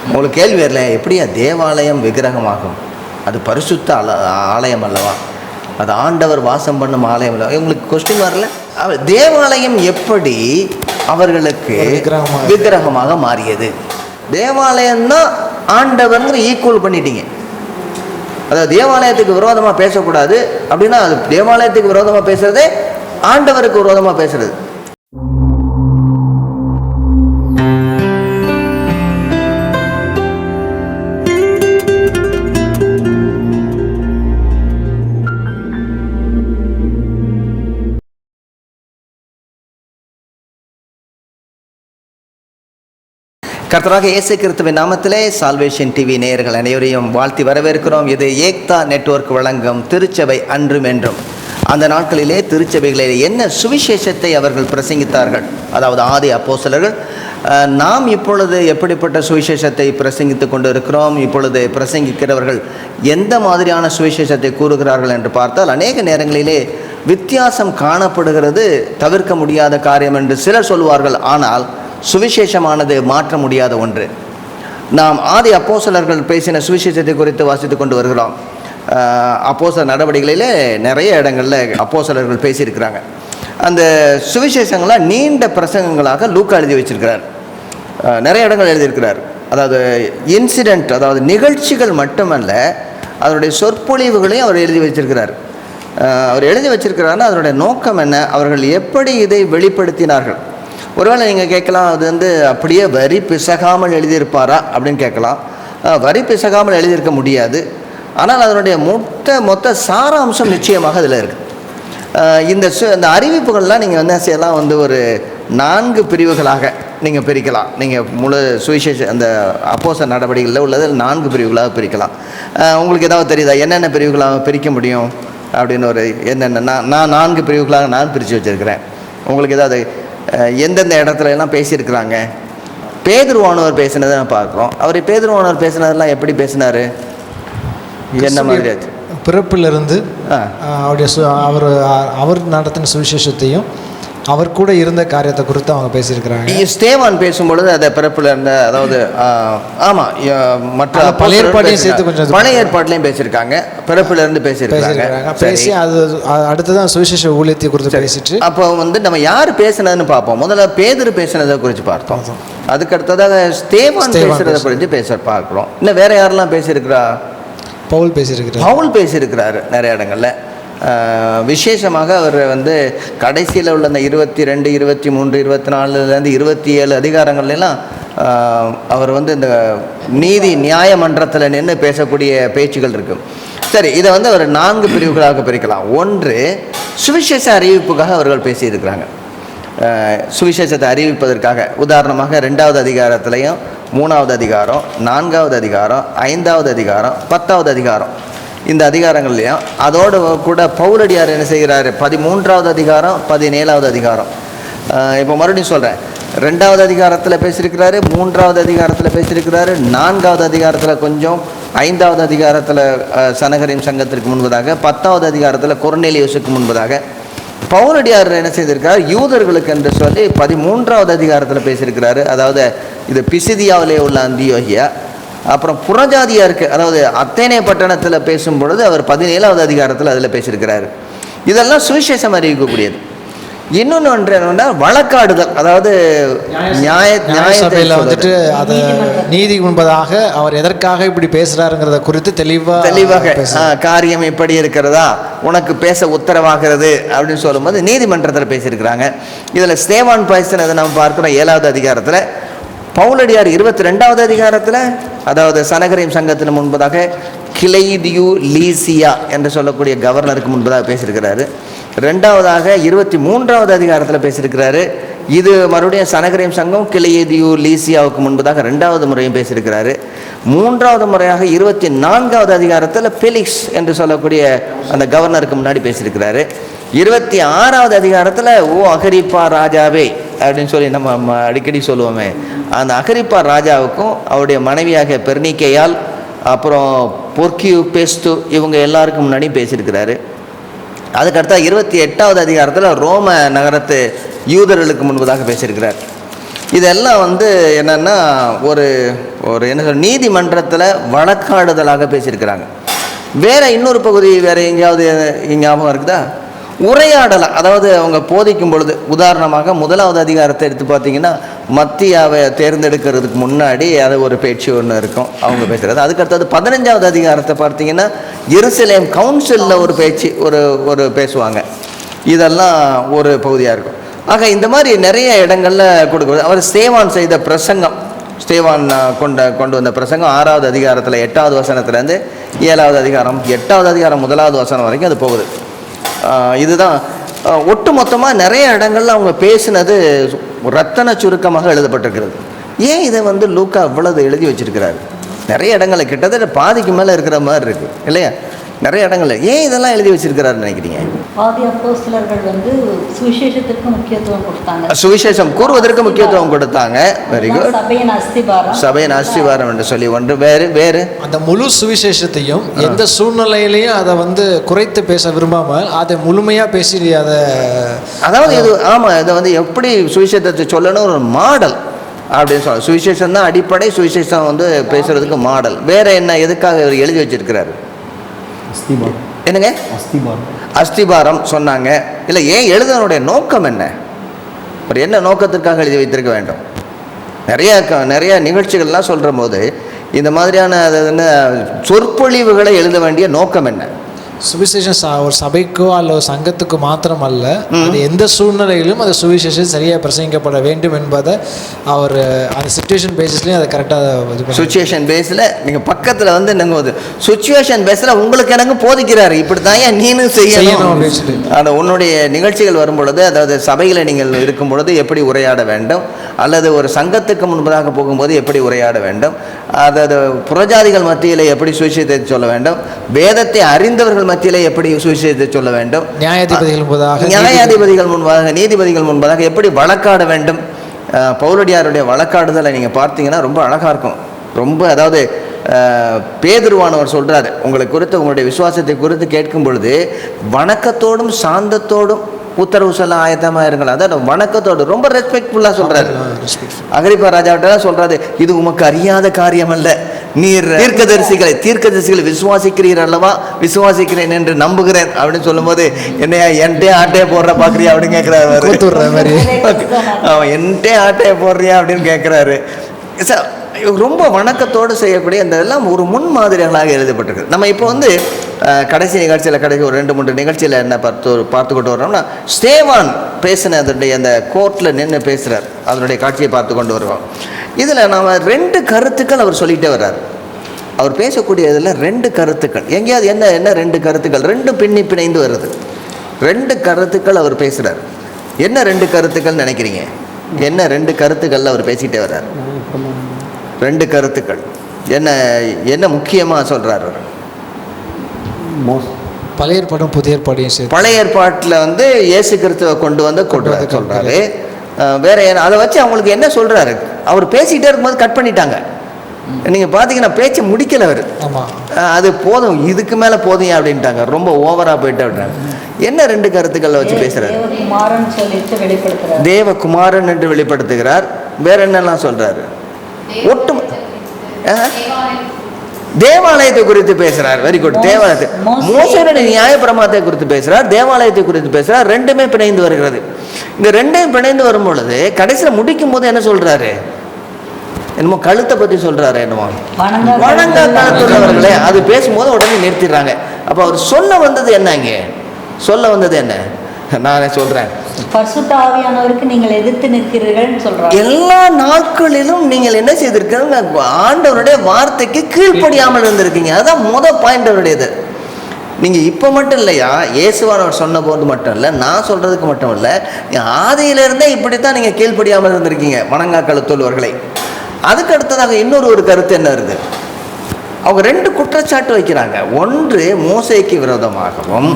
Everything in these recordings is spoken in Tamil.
உங்களுக்கு கேள்வி வரல, எப்படியா தேவாலயம் விக்கிரகமாகும்? அது பரிசுத்த ஆலயம் அல்லவா, அது ஆண்டவர் வாசம் பண்ணும் ஆலயம் அல்லவா? உங்களுக்கு கொஸ்டின் வரல? தேவாலயம் எப்படி அவர்களுக்கு விக்கிரகமாக மாறியது? தேவாலயம்னா ஆண்டவர்ங்கிற ஈக்குவல் பண்ணிட்டீங்க. அதாவது தேவாலயத்துக்கு விரோதமாக பேசக்கூடாது அப்படின்னா, அது தேவாலயத்துக்கு விரோதமாக பேசுறதே ஆண்டவருக்கு விரோதமாக பேசுறது. கர்த்தராக இயேசு கிறிஸ்துவின் நாமத்திலே சால்வேஷன் டிவி நேயர்கள் அனைவரையும் வாழ்த்தி வரவேற்கிறோம். இது ஏக்தா நெட்வொர்க் வழங்கும் திருச்சபை அன்றும் என்றும். அந்த நாட்களிலே திருச்சபைகளிலே என்ன சுவிசேஷத்தை அவர்கள் பிரசங்கித்தார்கள், அதாவது ஆதி அப்போஸ்தலர்கள். நாம் இப்பொழுது எப்படிப்பட்ட சுவிசேஷத்தை பிரசங்கித்து கொண்டு இருக்கிறோம்? இப்பொழுது பிரசங்கிக்கிறவர்கள் எந்த மாதிரியான சுவிசேஷத்தை கூறுகிறார்கள் என்று பார்த்தால், அநேக நேரங்களிலே வித்தியாசம் காணப்படுகிறது. தவிர்க்க முடியாத காரியம் என்று சிலர் சொல்வார்கள். ஆனால் சுவிசேஷமானது மாற்ற முடியாத ஒன்று. நாம் ஆதி அப்போஸ்தலர்கள் பேசின சுவிசேஷத்தை குறித்து வாசித்து கொண்டு வருகிறோம். அப்போஸ்தலர் நடவடிக்கைகளிலே நிறைய இடங்களில் அப்போஸ்தலர்கள் பேசியிருக்கிறாங்க. அந்த சுவிசேஷங்களாக நீண்ட பிரசங்கங்களாக லூக்கா எழுதி வச்சிருக்கிறார். நிறைய இடங்கள் எழுதியிருக்கிறார். அதாவது இன்சிடெண்ட், அதாவது நிகழ்ச்சிகள் மட்டுமல்ல, அதனுடைய சொற்பொழிவுகளையும் அவர் எழுதி வச்சிருக்கிறார். அவர் எழுதி வச்சிருக்கிறாருன்னா அதனுடைய நோக்கம் என்ன, அவர்கள் எப்படி இதை வெளிப்படுத்தினார்கள்? ஒருவேளை நீங்கள் கேட்கலாம், அது அப்படியே வரி பிசகாமல் எழுதியிருப்பாரா அப்படின்னு கேட்கலாம். வரி பிசகாமல் எழுதியிருக்க முடியாது. ஆனால் அதனுடைய மொத்த சாராம்சம் நிச்சயமாக அதில் இருக்குது. இந்த அறிவிப்புகள்லாம் நீங்கள் செய்யலாம், ஒரு 4 பிரிவுகளாக நீங்கள் பிரிக்கலாம். நீங்கள் முழு சுவிசேஷ அந்த அப்போஸ்தலர் நடவடிக்கைகளில் உள்ளது 4 பிரிவுகளாக பிரிக்கலாம். உங்களுக்கு ஏதாவது தெரியுதா என்னென்ன பிரிவுகளாக பிரிக்க முடியும் அப்படின்னு? என்னென்ன நான் 4 பிரிவுகளாக நான் பிரித்து வச்சுருக்கிறேன். உங்களுக்கு ஏதாவது எந்தெந்த இடத்துல எல்லாம் பேசியிருக்கிறாங்க? பேதுருவானவர் பேசினதை நான் பார்க்குறோம். அவர் பேதுருவானவர் பேசினதெல்லாம் எப்படி பேசினார், என்ன மாதிரி ஆச்சு? பிறப்பிலிருந்து அவர் நடத்தின சுவிசேஷத்தையும் அவர் கூட இருந்த காரியத்தை குறித்து அவங்க பேசியிருக்கிறாங்க. ஸ்தேவான் பேசும்பொழுது அதை பிறப்பில் இருந்த, அதாவது ஆமாம், மற்ற பழைய ஏற்பாட்டையும் சேர்த்து கொஞ்சம் பழைய ஏற்பாட்டிலையும் பேசியிருக்காங்க, பிறப்பிலிருந்து பேசியிருக்காங்க. பேசி அது அடுத்ததான் சுவிசேஷ ஊழியத்தை குறித்து பேசிட்டு அப்போ நம்ம யார் பேசுனதுன்னு பார்ப்போம். முதல்ல பேதுரு பேசுனதை குறித்து பார்த்தோம். அதுக்கு அடுத்ததாக ஸ்தேவான் பேசுறதை குறித்து பார்க்குறோம். இன்னும் வேற யாரெல்லாம் பேசியிருக்கிறா? பவுல் பேசியிருக்கிறாரு நிறைய இடங்களில். விசேஷமாக அவர் கடைசியில் உள்ள அந்த 22, 23, 24 27 அதிகாரங்கள்லாம் அவர் இந்த நீதி நியாயமன்றத்தில் நின்று பேசக்கூடிய பேச்சுகள் இருக்கும். சரி, இதை அவர் 4 பிரிவுகளாக பிரிக்கலாம். ஒன்று, சுவிசேஷ அறிவிப்புக்காக அவர்கள் பேசியிருக்கிறாங்க. சுவிசேஷத்தை அறிவிப்பதற்காக, உதாரணமாக 2வது அதிகாரத்திலையும் 3வது அதிகாரம், 4வது அதிகாரம், 5வது அதிகாரம், 10வது அதிகாரம், இந்த அதிகாரங்கள்லையும் அதோடு கூட பவுலடியார் என்ன செய்கிறார்? 13வது அதிகாரம், 17வது அதிகாரம். இப்போ மறுபடியும் சொல்கிறேன், 2வது அதிகாரத்தில் பேசியிருக்கிறாரு, 3வது அதிகாரத்தில் பேசியிருக்கிறாரு, 4வது அதிகாரத்தில் கொஞ்சம், 5வது அதிகாரத்தில் சனகரின் சங்கத்திற்கு முன்பதாக, 10வது அதிகாரத்தில் கொர்நேலியுசுக்கு முன்பதாக. பவுலடியார் என்ன செய்திருக்கிறார்? யூதர்களுக்கு என்று சொல்லி 13வது அதிகாரத்தில் பேசியிருக்கிறாரு. அதாவது இது பிசிதியாவிலே உள்ள அந்தியோகியா. அப்புறம் புறஜாதியாருக்கு, அதாவது அத்தேனே பட்டணத்தில் பேசும்பொழுது அவர் 17வது அதிகாரத்தில் அதில் பேசியிருக்கிறாரு. இதெல்லாம் சுவிசேஷம் அறிவிக்கக்கூடியது. இன்னொன்று என்னன்னா வழக்காடுதல், அதாவது நியாயசபையில் அதை நீதி முன்பதாக அவர் எதற்காக இப்படி பேசுறாருங்கிறத குறித்து தெளிவாக காரியம் எப்படி இருக்கிறதா, உனக்கு பேச உத்தரவாகிறது அப்படின்னு சொல்லும்போது நீதிமன்றத்தில் பேசியிருக்கிறாங்க. இதில் ஸ்தேவான் பேசினதை நம்ம பார்க்குறோம் 7வது அதிகாரத்தில். பவுலடியார் 22வது அதிகாரத்தில், அதாவது சனகரின் சங்கத்தின் முன்பதாக கிளைதியு லீசியா என்று சொல்லக்கூடிய கவர்னருக்கு முன்பதாக பேசியிருக்கிறாரு. 2வதாக 23வது அதிகாரத்தில் பேசியிருக்கிறாரு. இது மறுபடியும் சனகரின் சங்கம் கிளைதியு லீசியாவுக்கு முன்பதாக 2வது முறையும் பேசியிருக்கிறாரு. 3வது முறையாக 24வது அதிகாரத்தில் பெலிக்ஸ் என்று சொல்லக்கூடிய அந்த கவர்னருக்கு முன்னாடி பேசியிருக்கிறாரு. 26வது அதிகாரத்தில் ஓ அகிரிப்பா ராஜாவே அப்படின்னு சொல்லி நம்ம அடிக்கடி சொல்லுவோமே, அந்த அகிரிப்பா ராஜாவுக்கும் அவருடைய மனைவியாக பெர்னிக்கேயால், அப்புறம் பொர்க்கியூ பெஸ்து, இவங்க எல்லாருக்கும் முன்னாடி பேசியிருக்கிறாரு. அதுக்கடுத்தா 28வது அதிகாரத்தில் ரோம நகரத்து யூதர்களுக்கு முன்பதாக பேசியிருக்கிறார். இதெல்லாம் வந்து என்னென்னா ஒரு ஒரு என்ன சொல்ற நீதிமன்றத்தில் வழக்காடுதலாக பேசியிருக்கிறாங்க. வேறு இன்னொரு பகுதி வேறு எங்கேயாவது ஞாபகம் இருக்குதா? உரையாடலாம். அதாவது அவங்க போதிக்கும் பொழுது, உதாரணமாக 1வது அதிகாரத்தை எடுத்து பார்த்தீங்கன்னா, மத்தியாவை தேர்ந்தெடுக்கிறதுக்கு முன்னாடி அது ஒரு பேச்சு ஒன்று இருக்கும், அவங்க பேசுகிறது. அதுக்கடுத்தது 15வது அதிகாரத்தை பார்த்தீங்கன்னா, எருசலேம் கவுன்சிலில் ஒரு பேச்சு ஒரு பேசுவாங்க. இதெல்லாம் ஒரு பகுதியாக இருக்கும். ஆக இந்த மாதிரி நிறைய இடங்களில் கொடுக்குறது. அவர் ஸ்தேவான் செய்த பிரசங்கம், ஸ்தேவான் கொண்டு வந்த பிரசங்கம் 6வது அதிகாரத்தில் 8வது வசனத்துலேருந்து 7வது அதிகாரம் 8வது அதிகாரம் 1வது வசனம் வரைக்கும் அது போகுது. இதுதான் ஒட்டு மொத்தமாக நிறைய இடங்கள்ல அவங்க பேசினது ரத்தன சுருக்கமாக எழுதப்பட்டிருக்கிறது. ஏன் இதை வந்து லூக்கா இவ்வளவு எழுதி வச்சிருக்கிறாரு? நிறைய இடங்களில் கிட்டத்தட்ட பாதிக்கு மேலே இருக்கிற மாதிரி இருக்கு இல்லையா? நிறைய இடங்களில் ஏன் இதெல்லாம் எழுதி வச்சிருக்கிறாருன்னு நினைக்கிறீங்க? ஆதி அப்போஸ்தலர்கள் வந்து சுவிசேஷத்திற்கு முக்கியத்துவம் கொடுத்தாங்க, சுவிசேஷம் கூறுவதற்கு முக்கியத்துவம் கொடுத்தாங்க. Very good. சபையின் அஸ்திவாரம் என்று சொல்லி ஒன்று. வேறு அந்த முழு சுவிசேஷத்தையும் எந்த சூழ்நிலையிலையும் அதை வந்து குறைத்து பேச விரும்பாமல் அதை முழுமையாக பேசி அதை, அதாவது இது ஆமாம், இதை வந்து எப்படி சுவிசேஷத்தை சொல்லணும் ஒரு மாடல் அப்படின்னு சொல்ல. சுவிசேஷம் தான் அடிப்படை, சுவிசேஷம் வந்து பேசுறதுக்கு மாடல். வேற என்ன, எதுக்காக இவர் எழுதி வச்சிருக்கிறாரு? என்னங்க அஸ்திபாரம் சொன்னாங்க. இல்லை, ஏன் எழுதனுடைய நோக்கம் என்ன? ஒரு என்ன நோக்கத்திற்காக எழுதி வைத்திருக்க வேண்டும்? நிறைய நிகழ்ச்சிகள்லாம் சொல்கிற போது இந்த மாதிரியான சொற்பொழிவுகளை எழுத வேண்டிய நோக்கம் என்ன? சுவிசேஷம் ஒரு சபைக்கோ அல்ல ஒரு சங்கத்துக்கு மாத்திரம் அல்ல, அது எந்த சூழ்நிலையிலும் அது சுவிசேஷம் சரியாக பிரசங்கிக்கப்பட வேண்டும் என்பதை அவர் அந்த சிச்சுவேஷன் பேசிஸ்லேயும் அதை கரெக்டாக சுச்சுவேஷன் பேஸில் நீங்கள் பக்கத்தில் வந்து என்னங்க சுச்சுவேஷன் பேஸில் உங்களுக்கு எனக்கு போதிக்கிறாரு, இப்படி தான் ஏன் நீனும் செய்யணும் அப்படின்னு சொல்லி. அந்த உன்னுடைய நிகழ்ச்சிகள் வரும் பொழுது, அதாவது சபையில் நீங்கள் இருக்கும் பொழுது எப்படி உரையாட வேண்டும், அல்லது ஒரு சங்கத்துக்கு முன்பதாக போகும்போது எப்படி உரையாட வேண்டும், அதாவது புறஜாதிகள் மத்தியில் எப்படி சுவிசேஷத்தை சொல்ல வேண்டும், வேதத்தை அறிந்தவர்கள் மத்தியிலே எப்படி சுவிசேஷத்தை சொல்ல வேண்டும், நியாயாதிபதிகள் முன்பாக நீதிபதிகள் முன்பதாக எப்படி வழக்காட வேண்டும். பவுலடியாருடைய வழக்காடுதலை நீங்கள் பார்த்தீங்கன்னா ரொம்ப அழகாக இருக்கும். ரொம்ப அதாவது பேதுருவானவர் சொல்கிறாரு, உங்களை குறித்து உங்களுடைய விசுவாசத்தை குறித்து கேட்கும் பொழுது வணக்கத்தோடும் சாந்தத்தோடும் உத்தரவு சொல்ல ஆயத்தமாக இருங்கள். அதாவது வணக்கத்தோடு ரொம்ப ரெஸ்பெக்ட்ஃபுல்லாக சொல்கிறாரு. அகிரிப்பா ராஜாவிட்ட சொல்கிறாரு, இது உமக்கு அறியாத காரியம் அல்ல, நீர் தீர்க்கதரிசிகளை விசுவாசிக்கிறீர் அல்லவா, விசுவாசிக்கிறேன் என்று நம்புகிறேன் அப்படின்னு சொல்லும்போது, என்னையா என்கிட்டே ஆட்டையை போடுற பார்க்குறியா அப்படின்னு கேட்குறாரு. அவன் என்கிட்டே ஆட்டையை போடுறியா அப்படின்னு கேட்குறாரு. ரொம்ப வணக்கத்தோடு செய்யக்கூடிய இந்த எல்லாம் ஒரு முன்மாதிரிகளாக எழுதப்பட்டிருக்கு. நம்ம இப்போ வந்து கடைசி நிகழ்ச்சியில் ஒரு 2-3 நிகழ்ச்சியில் என்ன பார்த்துக்கிட்டு வர்றோம்னா, ஸ்தேவான் பேசின அதனுடைய அந்த கோர்ட்டில் நின்று பேசுகிறார், அதனுடைய காட்சியை பார்த்து கொண்டு வருவோம். இதில் நாம் 2 கருத்துக்கள் அவர் சொல்லிகிட்டே வர்றார். அவர் பேசக்கூடிய இதில் 2 கருத்துக்கள், எங்கேயாவது என்ன 2 கருத்துக்கள், 2 பிணைந்து வருது. 2 கருத்துக்கள் அவர் பேசுகிறார். என்ன 2 கருத்துக்கள் நினைக்கிறீங்க? என்ன 2 கருத்துக்கள் அவர் பேசிகிட்டே வர்றார்? 2 கருத்துக்கள் என்ன முக்கியமாக சொல்கிறார்? பழைய ஏற்பாடும் புதிய ஏற்பாடையும் சரி. பழைய ஏற்பாட்டில் வந்து இயேசு கிறிஸ்துவை கொண்டு வந்து சொல்கிறாரு. வேற அதை வச்சு அவங்களுக்கு என்ன சொல்கிறாரு? அவர் பேசிக்கிட்டே இருக்கும்போது கட் பண்ணிட்டாங்க. நீங்கள் பார்த்தீங்கன்னா பேச்சு முடிக்கல அவர். அது போதும், இதுக்கு மேலே போதும் அப்படின்ட்டாங்க, ரொம்ப ஓவராக போயிட்டு விட்டாங்க. என்ன 2 கருத்துக்களை வச்சு பேசுகிறார்? தேவகுமாரன் என்று வெளிப்படுத்துகிறார். வேற என்னெல்லாம் சொல்கிறாரு? தேவாலயத்தை குறித்து பேசுறார். Very good. தேவாலயத்தை, மோசேயுடைய நியாயப்பிரமாணத்தை குறித்து பேசுறார், தேவாலயத்தை குறித்து பேசுறார். 2மே பிணைந்து வருகிறது. இந்த 2ம் பிணைந்து வரும் பொழுது கடைசியில் முடிக்கும் போது என்ன சொல்றாரு? என்னமோ கழுத்தை பத்தி சொல்றாரு, என்னமோ வணங்கா கழுத்துள்ளவர்களே, அது பேசும்போது உடனே நிறுத்திடுறாங்க. அப்ப அவர் சொல்ல வந்தது என்ன? இங்கே சொல்ல வந்தது என்ன? நானே சொல்றேன், பரிசுத்த ஆவியானவருக்கு நீங்கள் எதிர்த்து நிற்கிறீர்கள் சொல்றாங்க. எல்லா நாட்களிலும் நீங்கள் என்ன செய்திருக்கீங்க? ஆண்டவருடைய வார்த்தைக்கு கீழ்ப்படியாமல் இருந்திருக்கீங்க. அதான் பாயிண்ட் அவருடையது. நீங்கள் இப்போ மட்டும் இல்லையா, இயேசுவானவர் சொன்ன போது மட்டும் இல்லை, நான் சொல்கிறதுக்கு மட்டும் இல்லை, ஆதியிலிருந்தே இப்படித்தான் நீங்கள் கீழ்ப்படியாமல் இருந்திருக்கீங்க, வணங்கா கழுத்துள்ளவர்களை. அதுக்கு அடுத்ததாக இன்னொரு கருத்து என்ன இருக்குது? அவங்க 2 குற்றச்சாட்டு வைக்கிறாங்க. ஒன்று மோசேக்கு விரோதமாகவும்,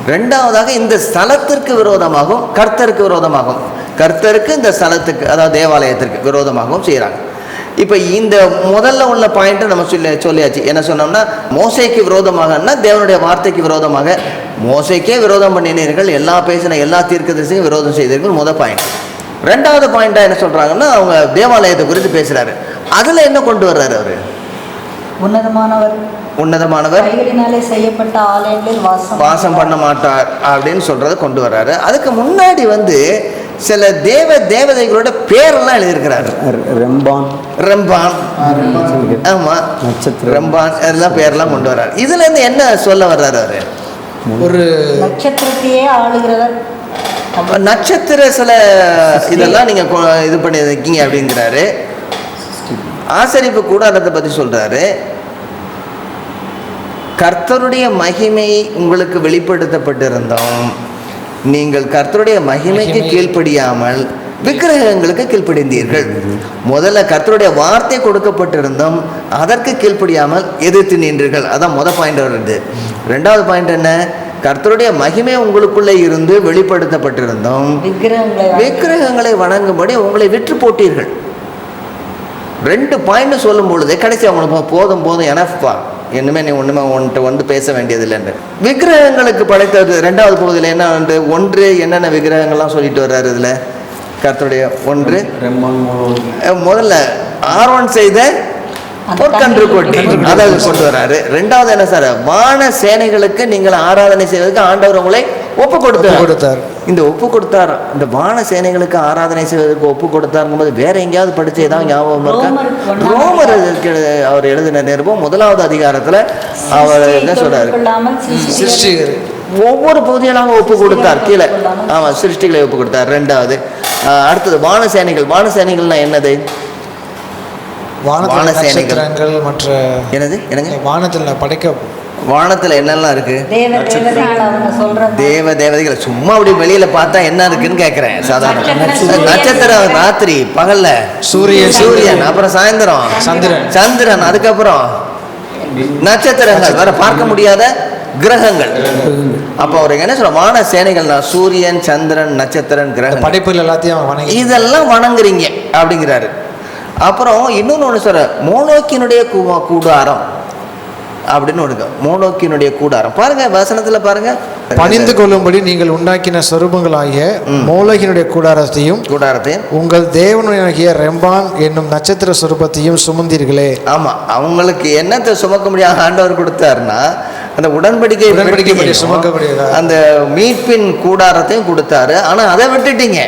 2வதாக இந்த ஸ்தலத்திற்கு விரோதமாகவும், கர்த்தருக்கு விரோதமாகவும், கர்த்தருக்கு இந்த ஸ்தலத்துக்கு அதாவது தேவாலயத்திற்கு விரோதமாகவும் செய்கிறாங்க. இப்போ இந்த முதல்ல உள்ள பாயிண்ட்டை நம்ம சொல்லியாச்சு. என்ன சொன்னோம்னா, மோசேக்கு விரோதமாகனா தேவனுடைய வார்த்தைக்கு விரோதமாக, மோசேக்கே விரோதம் பண்ணினீர்கள், பேசின எல்லா தீர்க்கதரிசியும் விரோதம் செய்தீர்கள், முதல் பாயிண்ட். ரெண்டாவது பாயிண்டா என்ன சொல்றாங்கன்னா, அவங்க தேவாலயத்தை குறித்து பேசுறாரு. அதுல என்ன கொண்டு வர்றாரு அவரு? உன்னதமானவர் கைகளினாலே செய்யப்பட்ட ஆலயங்களில் வாசம் பண்ண மாட்டார் அப்படின்னு சொல்றதை கொண்டு வர்றாரு. அதுக்கு முன்னாடி வந்து சில தேவதைகளோட பேரெல்லாம் எழுதியிருக்கிறாரு. ரெம்பான், ஆமா, ரெம்பான், இதெல்லாம் பேரெல்லாம் கொண்டு வர்றாரு. இதுல இருந்து என்ன சொல்ல வர்றாரு அவரு? ஒரு நட்சத்திரத்தையே ஆளுகிறவர், நட்சத்திர சில இதெல்லாம் நீங்க இது பண்ணி இருக்கீங்க அப்படிங்கிறாரு. ஆசரிப்பு கூடாரத்தை பத்தி சொல்றாரு. கர்த்தருடைய மகிமை உங்களுக்கு வெளிப்படுத்தப்பட்டிருந்தோம், நீங்கள் கர்த்தருடைய மகிமைக்கு கீழ்ப்படியாமல் விக்கிரகங்களுக்கு கீழ்ப்படிந்தீர்கள். முதல்ல கர்த்தருடைய வார்த்தை கொடுக்கப்பட்டிருந்தோம், அதற்கு கீழ்ப்படியாமல் எதிர்த்து நின்றீர்கள். அதான் பாயிண்ட் வருது. ரெண்டாவது பாயிண்ட் என்ன? கர்த்தருடைய மகிமை உங்களுக்குள்ளே இருந்து வெளிப்படுத்தப்பட்டிருந்தோம், விக்கிரகங்களை வணங்கும்படி உங்களை விற்று போட்டீர்கள். 2 பாயிண்ட் சொல்லும் பொழுது கடைசி அவங்களுக்கு போதும் எனப்பா, இன்னுமே நீ ஒன்றுமே ஒன்று பேச வேண்டியதில்லைன்னு விக்கிரகங்களுக்கு படைத்தது. 2வது பகுதியில் என்ன வந்து 1 என்னென்ன விக்கிரகங்கள்லாம் சொல்லிட்டு வர்றாரு இதில் கர்த்தருடைய 1 முதல்ல ஆரோன் செய்த பொற்கன்று கொட்டி அதாவது கொண்டு வர்றாரு. 2வது என்ன சார்? வான சேனைகளுக்கு நீங்கள் ஆராதனை செய்வதற்கு ஆண்டவர் உங்களை ஒப்பு கொடுத்தார். இந்த ஒப்பு கொடுத்தார், இந்த வான சேனைகளுக்கு ஆராதனை செய்வதற்கு ஒப்பு கொடுத்தாருங்கும் போது வேற எங்கேயாவது படிச்சு ஏதாவது ஞாபகம் இருக்கா? ரோமர் அவர் எழுதின நிருபம் 1வது அதிகாரத்துல அவர் என்ன சொல்றாரு? ஒவ்வொரு பகுதியெல்லாம் ஒப்பு கொடுத்தார். கீழே ஆமா, சிருஷ்டிகளை ஒப்பு கொடுத்தார். 2வது அடுத்தது வான சேனைகள். வான சேனைகள்னா என்னது? நட்சத்திரங்கள் மற்ற என்னது என்னங்க வானத்தில் படைக்க வானத்துல என்னெல்லாம் இருக்கு? தேவதைகள். சும்மா அப்படி வெளியில பார்த்தா என்ன இருக்குன்னு கேக்குறேன். சாதாரண நட்சத்திரம் ராத்திரி, பகல்ல சூரியன், அப்புறம் சாயந்தரம் சந்திரன், அதுக்கப்புறம் நட்சத்திரங்கள், வேற பார்க்க முடியாத கிரகங்கள். அப்ப அவருக்கு என்ன சொல்ற? வான சேனைகள்னா சூரியன், சந்திரன், நட்சத்திரன், கிரகம், படைப்புகள் எல்லாத்தையும் இதெல்லாம் வணங்குறீங்க அப்படிங்கிறாரு. அப்புறம் இன்னொன்று சொல்ற, மோனோக்கினுடைய கூடாரம் அப்படின்னு ஒன்று. மோனோக்கினுடைய கூடாரம் பாருங்க, வசனத்துல பாருங்க, பணிந்து கொள்ளும்படி நீங்கள் உண்டாக்கின சொரூபங்களாகிய மோலோகினுடைய கூடாரத்தையும் உங்கள் தேவனாகிய ரெம்பான் என்னும் நட்சத்திர சொரூபத்தையும் சுமந்தீர்களே. ஆமா, அவங்களுக்கு என்னத்தை சுமக்க முடியாத ஆண்டவர் கொடுத்தாருன்னா அந்த உடன்படிக்கை சுமக்கக்கூடிய அந்த மீட்பின் கூடாரத்தையும் கொடுத்தாரு. ஆனா அதை விட்டுட்டீங்க.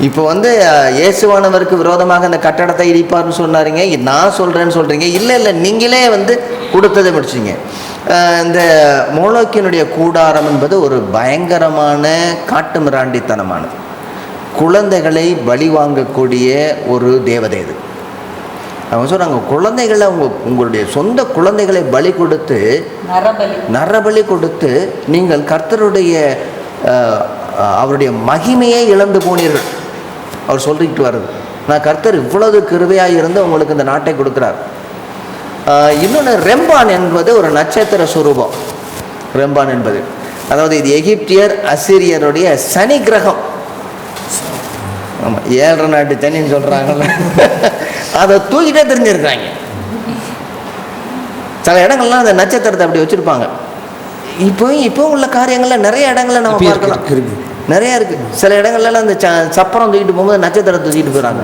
இப்போ வந்து இயேசுவானவருக்கு விரோதமாக அந்த கட்டடத்தை இடிப்பார்னு சொன்னாருங்க, நான் சொல்கிறேன்னு சொல்கிறீங்க. இல்லை, நீங்களே வந்து கொடுத்ததை முடிச்சிங்க. இந்த மோலோக்கினுடைய கூடாரம் என்பது ஒரு பயங்கரமான காட்டு மிராண்டித்தனமானது. குழந்தைகளை பலி வாங்கக்கூடிய ஒரு தேவதை இது. அவங்க சொல்கிறாங்க, குழந்தைகளை உங்களுடைய சொந்த குழந்தைகளை பலி கொடுத்து நரபலி கொடுத்து நீங்கள் கர்த்தருடைய அவருடைய மகிமையை இழந்து போனீர்கள். அவர் சொல்லிக்கிட்டு வர்றது, நான் கர்த்தர் இவ்வளவு கிருபையாக இருந்து உங்களுக்கு இந்த நாட்டை கொடுக்குறார். இன்னொன்று, ரெம்பான் என்பது ஒரு நட்சத்திர சுரூபம். ரெம்பான் என்பது அதாவது இது எகிப்தியர் அசிரியருடைய சனி கிரகம். ஆமாம், 7 நாட்டு சனின்னு சொல்கிறாங்கல்ல, அதை தூக்கிட்டே தெரிஞ்சிருக்காங்க. சில இடங்கள்லாம் அந்த நட்சத்திரத்தை அப்படி வச்சுருப்பாங்க. இப்போ உள்ள காரியங்கள்ல நிறைய இடங்கள்ல நம்ம பார்க்கலாம், நிறைய இருக்கு. சில இடங்கள்லாம் அந்த சப்பரம் தூக்கிட்டு போகும்போது நட்சத்திரத்தை தூக்கிட்டு போகிறாங்க.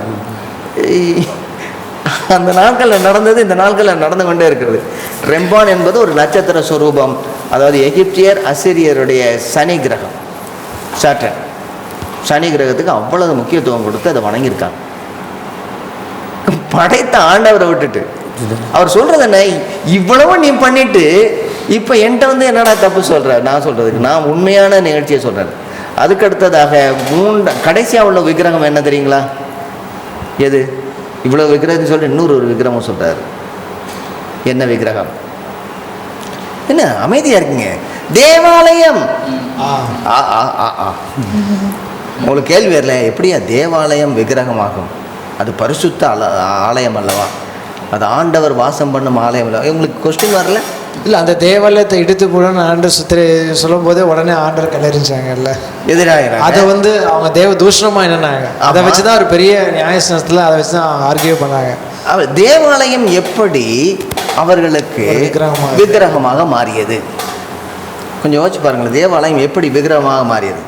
அந்த நாட்களில் நடந்தது இந்த நாட்களில் நடந்து கொண்டே இருக்கிறது. ரெம்பான் என்பது ஒரு நட்சத்திர சொரூபம். அதாவது எகிப்தியர் அசிரியருடைய சனி கிரகம், சாட்டன். சனி கிரகத்துக்கு அவ்வளவு முக்கியத்துவம் கொடுத்து அதை வணங்கியிருக்காங்க. படைத்த ஆண்டவரை விட்டுட்டு அவர் சொல்றது என்ன? இவ்வளவு நீ பண்ணிட்டு இப்போ என்கிட்ட வந்து என்னடா தப்பு சொல்ற? நான் சொல்றதுக்கு நான் உண்மையான நிகழ்ச்சியை சொல்றேன். அதுக்கு அடுத்ததாக கடைசியாக உள்ள விக்கிரகம் என்ன தெரியுங்களா? எது? இவ்வளவு விக்கிரகம் சொல்லிட்டு இன்னொரு விக்கிரகம் சொல்றாரு. என்ன விக்கிரகம்? என்ன அமைதியா இருக்குங்க? தேவாலயம். உங்களுக்கு கேள்வி வரல, எப்படியா தேவாலயம் விக்கிரகமாகும்? அது பரிசுத்த ஆலயம் அல்லவா? அது ஆண்டவர் வாசம் பண்ணும் ஆலயம் அல்லவா? உங்களுக்கு கொஸ்டின் வரல? இல்லை, அந்த தேவாலயத்தை இடித்து போடணும்னு ஆண்டர் சொல்லும் போதே உடனே ஆண்டர் கல்லறிஞ்சாங்கல்ல, எதிராக. அதை வந்து அவங்க தேவ தூஷணமாக என்னன்னாங்க, அதை வச்சு தான் ஒரு பெரிய நியாயஸ்தானத்தில் அதை வச்சு தான் ஆர்கியூ பண்ணாங்க. தேவாலயம் எப்படி அவர்களுக்கு விக்கிரகமாக மாறியது? கொஞ்சம் யோசிச்சு பாருங்களேன். தேவாலயம் எப்படி விக்கிரகமாக மாறியது?